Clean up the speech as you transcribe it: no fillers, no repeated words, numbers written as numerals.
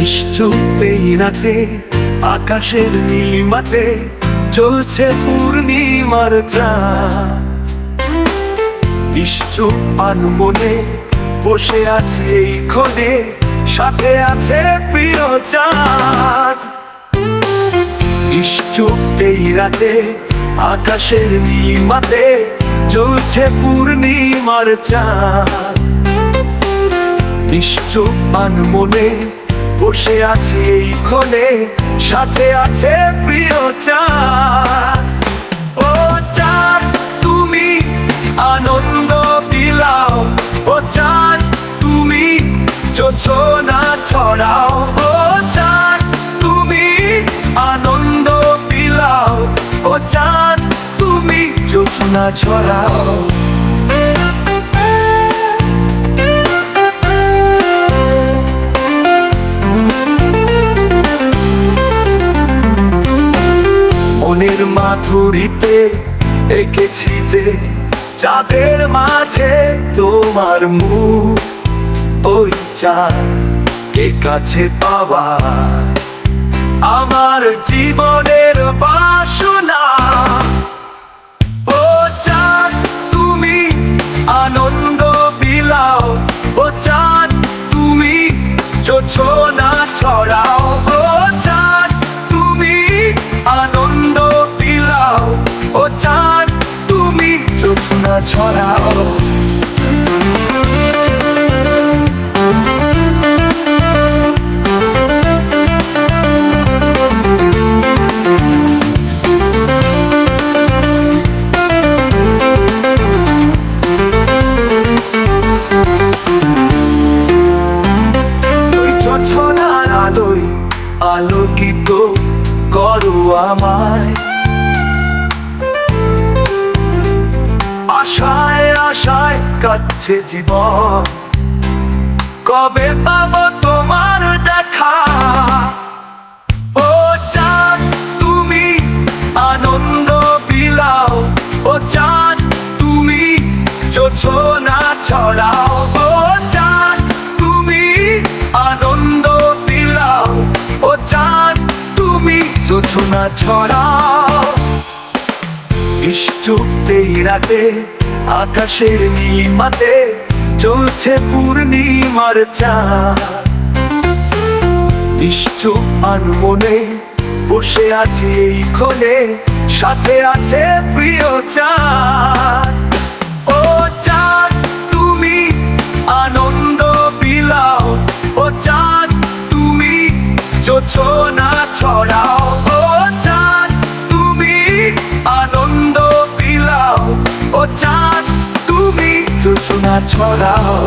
নিশ্চুপ এই রাতে আকাশের নীলিমাতে চলছে পূর্ণিমার চাঁদ। নিশ্চুপ আনমনে বসে আছে এই ক্ষণে, সাথে আছে প্রিয় চাঁদ। নিশ্চুপ এই রাতে আকাশের নীলিমাতে চলছে পূর্ণিমার চাঁদ। নিশ্চুপ আনমনে বসে আছে এই ক্ষণে, সাথে আছে প্রিয় চাঁদ। ও চাঁদ তুমি আনন্দ বিলাও, ও চাঁদ তুমি জোছনা ছড়াও। ও চাঁদ তুমি আনন্দ বিলাও, ও চাঁদ তুমি জোছনা ছড়াও। মনের মাধুরীতে এঁকেছি যে চাঁদের মাঝে তোমার মুখ। ওই চাঁদ কে কাছে পাওয়া আমার জীবনের বাসনা। ও চাঁদ তুমি আনন্দ বিলাও, ও চাঁদ তুমি জোছনা ছড়াও। ও চাঁদ তুমি আনন্দ বিলাও, ও চাঁদ তুমি জোছনা ছড়াও। জোছনার আলোয় আলোকিত করো আমায়, আশায় আশায় কাটছে জীবন, কবে পাবো তোমার দেখা। ও চাঁদ তুমি আনন্দ বিলাও, ও চাঁদ তুমি জোছনা ছড়াও। ও চাঁদ তুমি আনন্দ বিলাও, ও চাঁদ তুমি জোছনা ছড়াও। নিশ্চুপ এই রাতে আকাশের নীলিমাতে চলছে পূর্ণিমার চাঁদ। নিশ্চুপ আনমনে বসে আছে এই ক্ষণে, সাথে আছে প্রিয় চাঁদ। ও চাঁদ তুমি আনন্দ বিলাও, ও চাঁদ তুমি জোছনা ছড়াও। ও চাঁদ তুমি আনন্দ বিলাও, ও চাঁদ তুমি জোছনা ছড়াও।